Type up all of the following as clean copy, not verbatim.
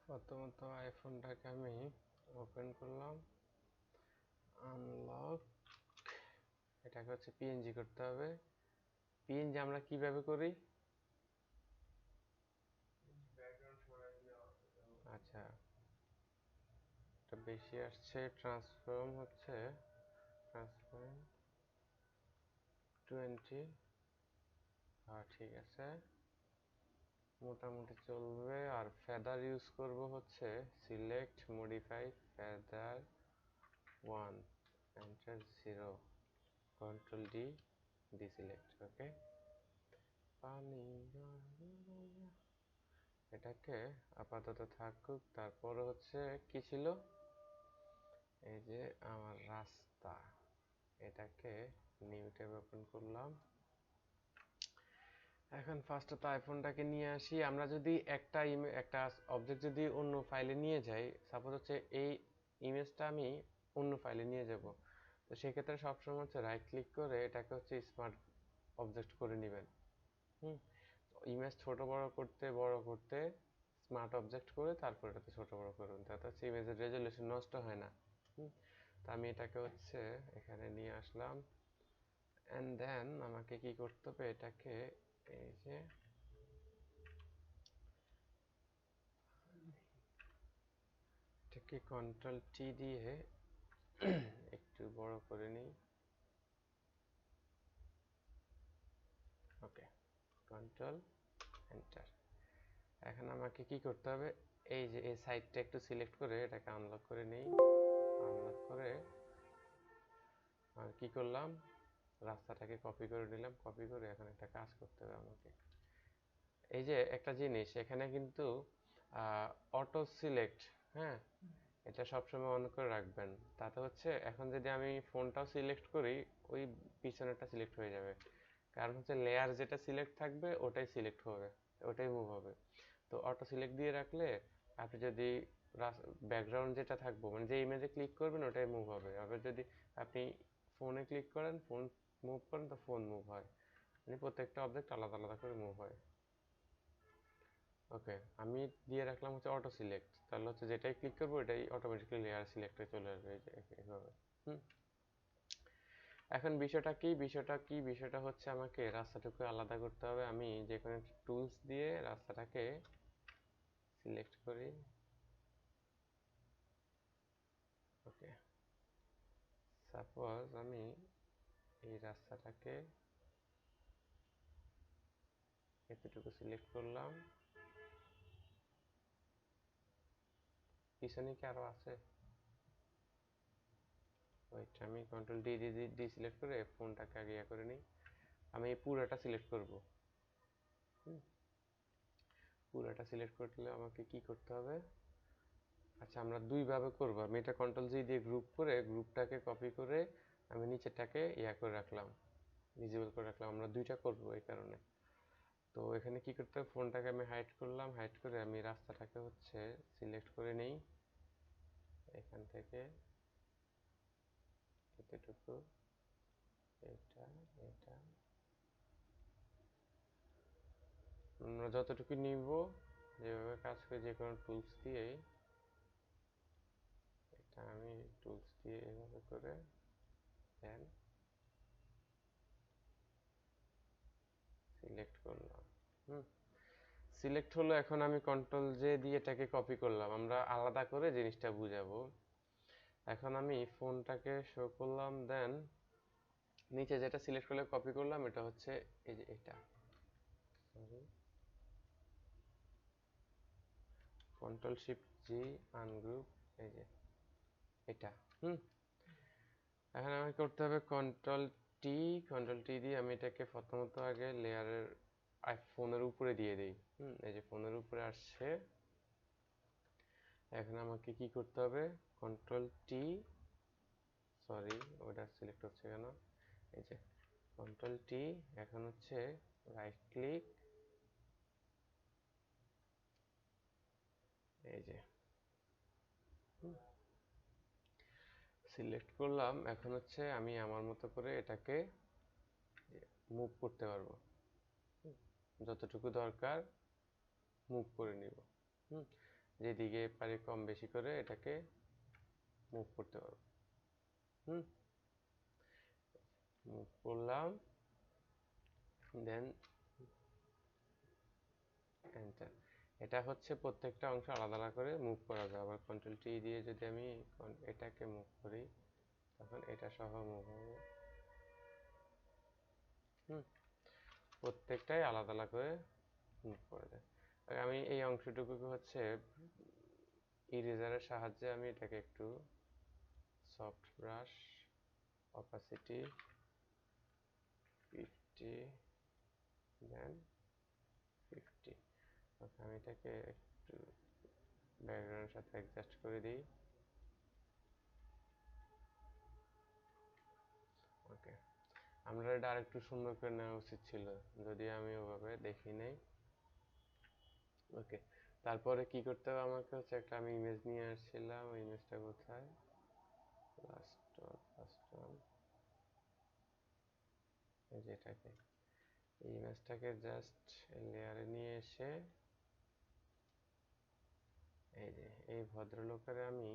প্রথমত আইফোনটাকে আমি ওপেন করলাম, আনলক, এটাকে হচ্ছে পিএনজি করতে হবে। পিএনজি আমরা কিভাবে করি? আচ্ছা, এটা বেশি আসছে, ট্রান্সফর্ম হচ্ছে ট্রান্সফর্ম 20। হ্যাঁ ঠিক আছে, মোটামুটি চলবে। আর ফেদার ইউজ করব হচ্ছে select modify feather 1 enter 0 control D deselect. Okay, পানি এটাকে আপাতত থাকুক। তারপরে হচ্ছে কি ছিল, এই যে আমার রাস্তা, এটাকে নিউ ট্যাব ওপেন করলাম। এখন ফার্স্টে তো আইফোনটাকে নিয়ে আসি। আমরা যদি একটা অবজেক্ট যদি অন্য ফাইলে নিয়ে যাই, সাপোজ হচ্ছে এই ইমেজটা আমি অন্য ফাইলে নিয়ে যাব, তো সেক্ষেত্রে সবসময় হচ্ছে রাইট ক্লিক করে এটাকে হচ্ছে স্মার্ট অবজেক্ট করে নেবেন। ইমেজ ছোট বড় করতে স্মার্ট অবজেক্ট করে তারপর এটাতে ছোট বড় করুন, তাতে হচ্ছে ইমেজের রেজলিউশন নষ্ট হয় না। তো আমি এটাকে হচ্ছে এখানে নিয়ে আসলাম, এন্ড দেন আমাকে কি করতে হবে, এটাকে এই যে এটাকে কন্ট্রোল টি দিয়ে একটু বড় করে নিই। ওকে, কন্ট্রোল এন্টার। এখন আমাকে কি করতে হবে, এই যে এই সাইডটা একটু সিলেক্ট করে এটাকে আনলক করে নিই। আনলক করে আর কি করলাম, রাস্তাটাকে কপি করে নিলাম। কপি করে এখন একটা কাজ করতে হবে আমাকে। এই যে একটা জিনিস এখানে কিন্তু অটো সিলেক্ট, হ্যাঁ, এটা সবসময় অন করে রাখবেন। তাতে হচ্ছে এখন যদি আমি ফোনটাও সিলেক্ট করি, ওই পিছনেরটা সিলেক্ট হয়ে যাবে। কারণ হচ্ছে লেয়ার যেটা সিলেক্ট থাকবে ওটাই সিলেক্ট হবে, ওটাই মুভ হবে। তো অটো সিলেক্ট দিয়ে রাখলে আপনি যদি ব্যাকগ্রাউন্ড যেটা থাকবো, মানে যে ইমেজে ক্লিক করবেন ওটাই মুভ হবে। আবার যদি আপনি ফোনে ক্লিক করেন, ফোন মুভ করেন, তো ফোন মুভ হয়। মানে প্রত্যেকটা অবজেক্ট আলাদা আলাদা করে মুভ হয়। ওকে, আমি দিয়ে রাখলাম হচ্ছে অটো সিলেক্ট, তাহলে হচ্ছে যেটাই ক্লিক করবো এটাই অটোমেটিক্যালি লেয়ার সিলেক্ট হয়ে চলে আসবে, এই যে এইভাবে। এখন বিষয়টা হচ্ছে আমাকে রাস্তাটুকু আলাদা করতে হবে। আমি যে কোনো একটা টুলস দিয়ে রাস্তাটাকে সিলেক্ট করি। ওকে, সাপোজ আমি এই রাস্তাটাকে এতটুকু সিলেক্ট করলাম। পিছনে কি আরো আছে? ওইটা আমি কন্ট্রোল ডি সিলেক্ট করে ফোনটাকে আগে ইয়ে করে নিই। আমি এই পুরোটা সিলেক্ট করব। পুরোটা সিলেক্ট করলে আমাকে কি করতে হবে, আচ্ছা আমরা দুইভাবে করবো। আমি এটা কন্ট্রোল জি দিয়ে গ্রুপ করে গ্রুপটাকে কপি করে আমি নিচেরটাকে ইয়া করে রাখলাম, ভিজিবল করে রাখলাম। আমরা দুইটা করব এই কারণে। তো এখানে কি করতে হবে, ফোনটাকে আমি হাইড করলাম, হাইড করে আমি রাস্তাটাকে হচ্ছে সিলেক্ট করে নেই। এখান থেকে এতটুকু, এটা এটা আমরা যতটুকু নিব, যেভাবে কাজ করে যে কোনো টুলস দিয়েই, এটা আমি টুলস দিয়ে এভাবে করে দেন সিলেক্ট করলাম। সিলেক্ট হলো। এখন আমি কন্ট্রোল জে দিয়ে এটাকে কপি করলাম, আমরা আলাদা করে জিনিসটা বুঝাবো। এখন আমি ফোনটাকে শো করলাম, দেন নিচে যেটা সিলেক্ট করলে কপি করলাম এটা হচ্ছে এই যে এটা, সরি, কন্ট্রোল শিফট জি আনগ্রুপ, এই যে এটা। এখন আমাকে করতে হবে কন্ট্রোল টি দিয়ে আমি এটাকে প্রথমত আগে লেয়ারের ফোনের উপরে দিয়ে দিই। এই যে ফোনের উপরে আসছে। এখন আমাকে কি করতে হবে, কন্ট্রোল টি, সরি ওটা সিলেক্ট হচ্ছে কেন, এই যে কন্ট্রোল টি, এখন হচ্ছে রাইট ক্লিক, এই যে সিলেক্ট করলাম। এখন হচ্ছে আমি আমার মতো করে এটাকে মুভ করতে পারবো, যতটুকু দরকার মুভ করে নিব। যেদিকে পারি কম বেশি করে এটাকে মুভ করতে পারবো। মুভ করলাম, দেন এন্টার। এটা হচ্ছে প্রত্যেকটা অংশ আলাদা আলাদা করে মুভ করা যায়। আবার কন্ট্রোল টি দিয়ে যদি আমি এটাকে মুভ করি তখন এটা সহ মুভ হবে। প্রত্যেকটাই আলাদা আলাদা করে মুভ করা যায়। আমি এই অংশটুকুকে হচ্ছে ইরেজারের সাহায্যে আমি এটাকে একটু সফট ব্রাশ, অপাসিটি 50, দেন 50। ওকে, আমি এটাকে একটু ব্যাকগ্রাউন্ডের সাথে অ্যাডজাস্ট করে দিই। ওকে, আমরা এটা আরেকটু সুন্দর করে নেওয়া উচিত ছিল, যদি আমি ওভাবে দেখি নাই। ওকে, তারপরে কি করতে হবে আমাকে হচ্ছে একটা আমি ইমেজ নিয়ে আসছিলাম, ওই ইমেজটা কোথায়, ফার্স্ট ওয়ান, এই যে এটাকে, এই ইমেজটাকে জাস্ট লেয়ারে নিয়ে এসে এই যে এই ভদ্রলোকের আমি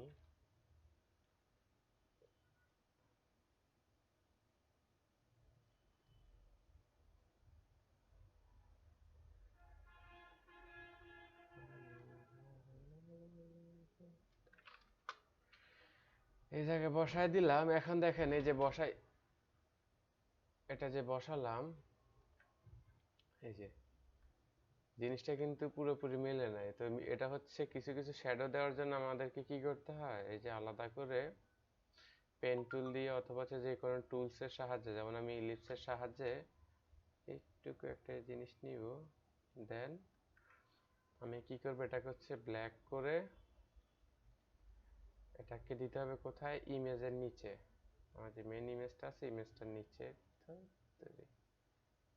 এই জায়গায় বসায় দিলাম। এখন দেখেন এই যে এটা যে বসালাম, এই যে জিনিসটা কিন্তু পুরোপুরি মেলে নাই। তো এটা হচ্ছে কিছু কিছু শ্যাডো দেওয়ার জন্য আমাদেরকে কি করতে হয়, এই যে আলাদা করে পেন টুল দিয়ে অথবা হচ্ছে যে কোনো টুলসের সাহায্যে, যেমন আমি ইলিপসের সাহায্যে এইটুকু একটা জিনিস নিব, দেন আমি কি করবো, এটাকে হচ্ছে ব্ল্যাক করে এটাকে দিতে হবে কোথায়, ইমেজের নিচে। আমার যে মেন ইমেজটা আছে ইমেজটার নিচে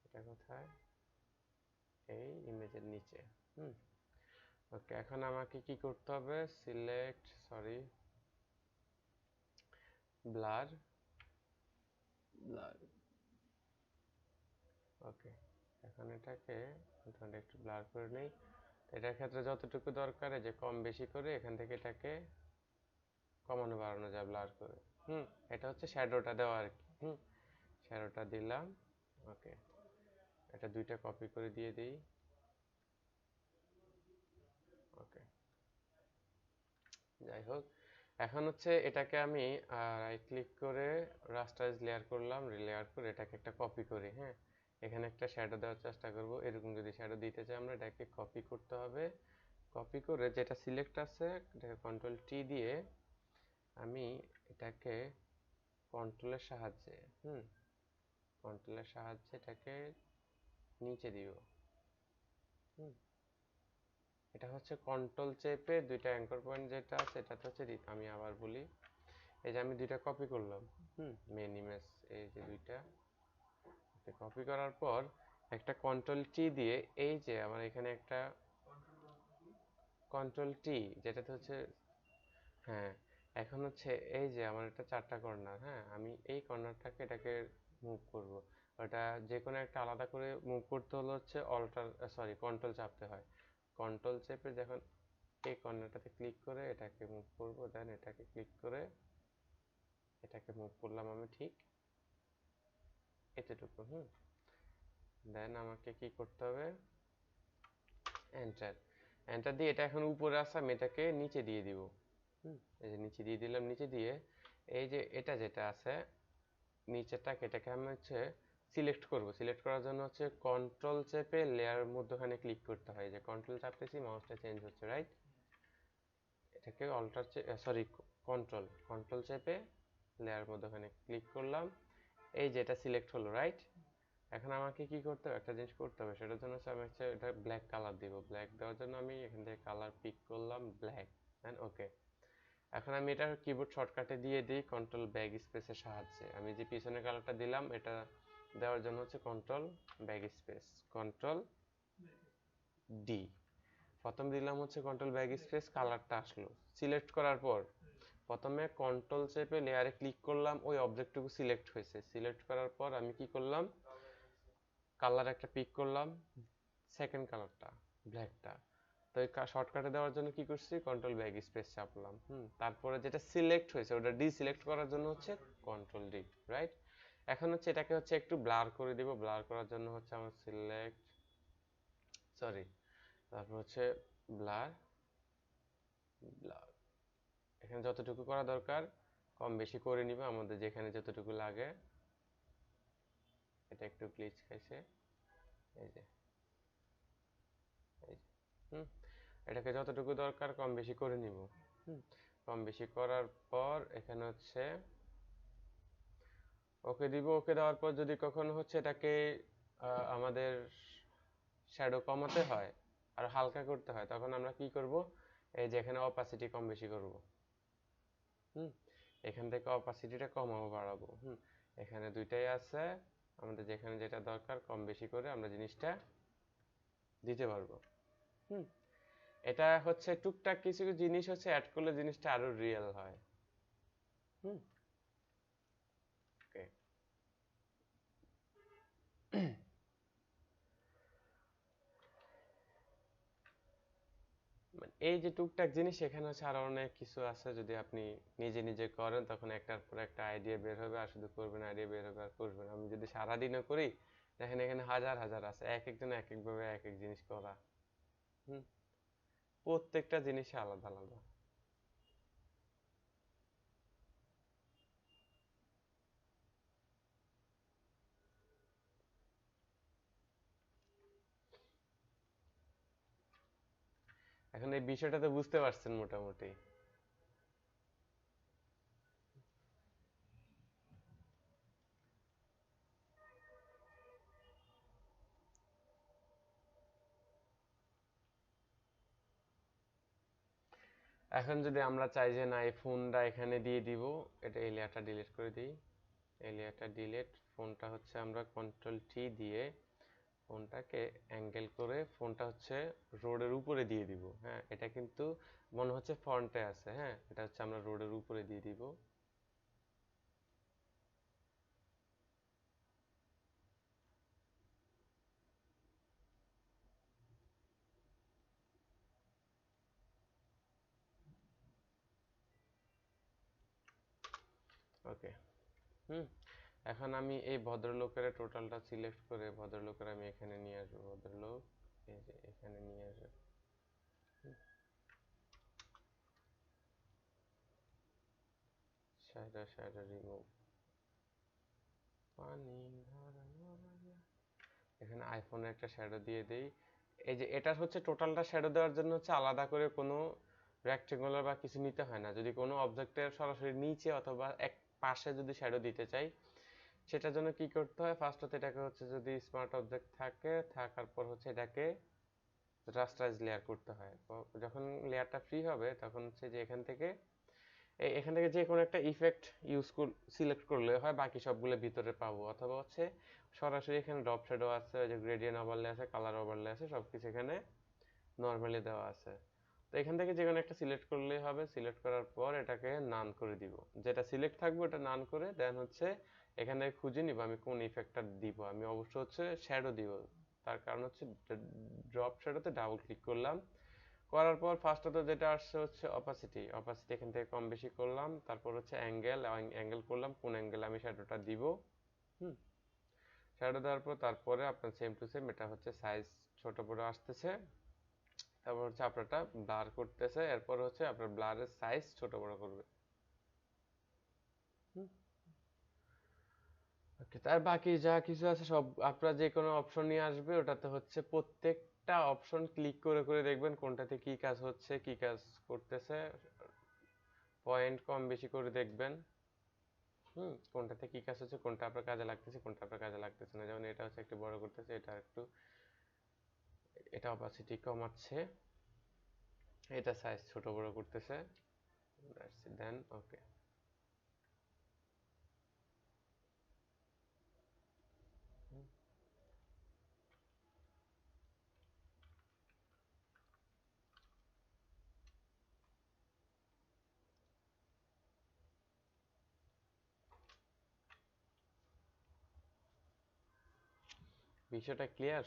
এটা কোথায়, এই ইমেজের নিচে। ওকে, এখন আমাকে কি করতে হবে, সিলেক্ট, সরি, ব্লার, ওকে, এখন এটাকে একটু ব্লার করে নেই। এটার ক্ষেত্রে যতটুকু দরকার যে কম বেশি করে এখান থেকে এটাকে কমানো বাড়ানো যায় ব্লার করে। এটা হচ্ছে শ্যাডোটা দেওয়া আর কি। শ্যাডোটা দিলাম। ওকে, এটা দুইটা কপি করে দিয়ে দিই। ওকে, যাই হোক, এখন হচ্ছে এটাকে আমি রাইট ক্লিক করে রাস্টারাইজ লেয়ার করলাম, লেয়ার করে এটাকে একটা কপি করি। হ্যাঁ, এখানে একটা শ্যাডো দেওয়ার চেষ্টা করব। এরকম যদি শ্যাডো দিতে চাই আমরা এটাকে কপি করতে হবে। কপি করে যেটা সিলেক্ট আছে এটাকে কন্ট্রোল টি দিয়ে আমি এটাকে কন্ট্রোলের সাহায্যে এটাকে নিচে দিব। এটা হচ্ছে কন্ট্রোল চেপে দুইটা অ্যাঙ্কর পয়েন্ট যেটা আছে এটাতে হচ্ছে আমি আবার বলি, এই যে আমি দুইটা কপি করলাম মেন ইমেজ, এই যে দুইটা কপি করার পর একটা কন্ট্রোল টি দিয়ে এই যে আমার এখানে একটা কন্ট্রোল টি যেটাতে হচ্ছে, হ্যাঁ, এখন হচ্ছে এই যে আমার একটা চারটা কর্নার, হ্যাঁ, আমি এই কর্নারটাকে এটাকে মুভ করব। ওটা যে কোনো একটা আলাদা করে মুভ করতে হলে হচ্ছে কন্ট্রোল চাপতে হয়। কন্ট্রোল চেপে যখন এই কর্নারটাতে ক্লিক করে এটাকে মুভ করব, দেন এটাকে ক্লিক করে এটাকে মুভ করলাম আমি ঠিক এতটুকু। দেন আমাকে কি করতে হবে, এন্টার। এন্টার দিয়ে এটা এখন উপরে আসা, আমি এটাকে নিচে দিয়ে দিব। এই যে নিচে দিয়ে দিলাম, নিচে দিয়ে এই যে এটা যেটা আছে নিচেরটাকে এটাকে আমি হচ্ছে সিলেক্ট করব। সিলেক্ট করার জন্য হচ্ছে কন্ট্রোল চেপে লেয়ার মধ্যখানে ক্লিক করতে হয়। যে কন্ট্রোল চাপতেছি মাউসটা চেঞ্জ হচ্ছে, রাইট? এটাকে কন্ট্রোল চেপে লেয়ার মধ্যখানে ক্লিক করলাম, এই যে এটা সিলেক্ট হলো, রাইট? এখন আমাকে কি করতে হবে, একটা জিনিস করতে হবে, সেটার জন্য হচ্ছে আমি হচ্ছে এটা ব্ল্যাক কালার দিব। ব্ল্যাক দেওয়ার জন্য আমি এখান থেকে কালার পিক করলাম ব্ল্যাক, দেন ওকে। এখন আমি এটা কিবোর্ড শর্টকাটে দিয়ে দিই কন্ট্রোল ব্যাক স্পেসের সাহায্যে। আমি যে পিছনের কালারটা দিলাম এটা দেওয়ার জন্য হচ্ছে control back space, control D. প্রথম দিলাম হচ্ছে কন্ট্রোল ব্যাক স্পেস, কালারটা আসলো। সিলেক্ট করার পর প্রথমে কন্ট্রোল চেপে লেয়ারে ক্লিক করলাম, ওই অবজেক্টটুকু সিলেক্ট হয়েছে। সিলেক্ট করার পর আমি কি করলাম, কালার একটা পিক করলাম, সেকেন্ড কালারটা ব্ল্যাকটা। তো এই শর্টকাটে দেওয়ার জন্য কি করছি, কন্ট্রোল ব্যাক স্পেস চাপলাম। তারপরে যেটা সিলেক্ট হয়েছে ওটা ডিসিলেক্ট করার জন্য হচ্ছে কন্ট্রোল ডি, রাইট? এখন হচ্ছে এটাকে হচ্ছে একটু ব্লার করে দিব। ব্লার করার জন্য হচ্ছে আমার সিলেক্ট, সরি, তারপর হচ্ছে ব্লার, ব্লার এখানে যতটুকু করা দরকার কম বেশি করে নিব আমাদের যেখানে যতটুকু লাগে। এটা একটু গ্লিচ খাইছে, এই যে এই যে এটাকে যতটুকু দরকার কম বেশি করে নিব। কম বেশি করার পর এখানে হচ্ছে ওকে দিব। ওকে দেওয়ার পর যদি কখনো হচ্ছে এটাকে আমাদের শ্যাডো কমাতে হয় আর হালকা করতে হয় তখন আমরা কি করব, এই যে এখানে অপাসিটি কম বেশি করব। এখান থেকে অপাসিটিটা কমাবো বাড়াবো। এখানে দুইটাই আছে, আমাদের যেখানে যেটা দরকার কম বেশি করে আমরা জিনিসটা দিতে পারবো। এটা হচ্ছে টুকটাক কিছু জিনিস হচ্ছে অ্যাড করলে জিনিসটা আরো রিয়েল হয়। ওকে, এই যে টুকটাক জিনিস এখানে হচ্ছে আরো অনেক কিছু আছে, যদি আপনি নিজে নিজে করেন তখন একটার পর একটা আইডিয়া বের হবে আর শুধু করবেন, আইডিয়া বের হবে আর করবেন। আমি যদি সারাদিনও করি দেখেন এখানে হাজার হাজার আছে, এক একজন এক এক ভাবে এক এক জিনিস করা। প্রত্যেকটা জিনিস আলাদা আলাদা। এখন এই বিষয়টা তো বুঝতে পারছেন মোটামুটি। এখন যদি আমরা চাই যে না এই ফোনটা এখানে দিয়ে দিব, এটা এই লেয়ারটা ডিলিট করে দিই। এই লেয়ারটা ডিলিট, ফোনটা হচ্ছে আমরা কন্ট্রোল টি দিয়ে ফোনটাকে অ্যাঙ্গেল করে ফোনটা হচ্ছে রোডের উপরে দিয়ে দিব। হ্যাঁ, এটা কিন্তু মনে হচ্ছে ফ্রন্টে আছে। হ্যাঁ, এটা হচ্ছে আমরা রোডের উপরে দিয়ে দিব। ওকে, এখন আমি এই ভদ্রলোকের টোটালটা সিলেক্ট করে ভদ্রলোকের আমি এখানে নিয়ে আসবো। ভদ্রলোক এই যে এখানে নিয়ে আসবো। শ্যাডো রিমুভ, পানি এখানে আইফোনে একটা শ্যাডো দিয়ে দেই। এই যে এটা হচ্ছে টোটালটা শ্যাডো দেওয়ার জন্য হচ্ছে আলাদা করে কোনো রেক্টেঙ্গুলার বা কিছু নিতে হয় না। যদি কোনো অবজেক্টের সরাসরি নিচে অথবা এক পাশে যদি শ্যাডো দিতে চাই সেটার জন্য কি করতে হয়, ফার্স্ট হচ্ছে এটাকে হচ্ছে যদি স্মার্ট অবজেক্ট থাকে, থাকার পর হচ্ছে এটাকে রাস্টারাইজ লেয়ার করতে হয়। যখন লেয়ারটা ফ্রি হবে তখন হচ্ছে যে এখান থেকে যে কোনো একটা ইফেক্ট ইউজ সিলেক্ট করলে হয়, বাকি সবগুলো ভিতরে পাবো। অথবা হচ্ছে সরাসরি এখানে ড্রপ শ্যাডো আছে, ওই যে গ্রেডিয়েন্ট ওভারলে আছে, কালার ওভারলে আছে, সবকিছু এখানে নরমালি দেওয়া আছে। তো এখান থেকে যে কোনো একটা সিলেক্ট করলেই হবে। সিলেক্ট করার পর এটাকে নান করে দিব। যেটা সিলেক্ট থাকবে ওটা নান করে দেন হচ্ছে এখান থেকে খুঁজে নিব আমি কোন ইফেক্টটা দিব। আমি অবশ্য হচ্ছে শ্যাডো দিব, তার কারণ হচ্ছে ড্রপ শ্যাডোতে ডাবল ক্লিক করলাম। করার পর ফার্স্টত যেটা আসছে হচ্ছে অপাসিটি। অপাসিটি এখান থেকে কম বেশি করলাম। তারপর হচ্ছে অ্যাঙ্গেল করলাম, কোন অ্যাঙ্গেলে আমি শ্যাডোটা দিব। শ্যাডো দেওয়ার পর তারপরে আপনার সেম টু সেম এটা হচ্ছে সাইজ ছোট বড় আসতেছে। তারপর হচ্ছে আপনারটা ব্লার করতেছে, এরপর হচ্ছে আপনার ব্লারের সাইজ ছোট বড় করবে। ওকে, তার বাকি যা কিছু আছে সব আপনারা যে কোনো অপশন নিয়ে আসবে, ওটাতে হচ্ছে প্রত্যেকটা অপশন ক্লিক করে করে দেখবেন কোনটাতে কি কাজ হচ্ছে, কি কাজ করতেছে। পয়েন্ট কম বেশি করে দেখবেন। কোনটাতে কি কাজ হচ্ছে, কোনটা আপনার কাজে লাগতেছে, কোনটা আপনার কাজে লাগতেছে না। যেমন এটা হচ্ছে একটু বড় করতেছে, এটা একটু, এটা অপাসিটি কমাচ্ছে, এটা সাইজ ছোট বড় করতেছে। দ্যাটস ইট, দেন ওকে। বিষয়টা ক্লিয়ার?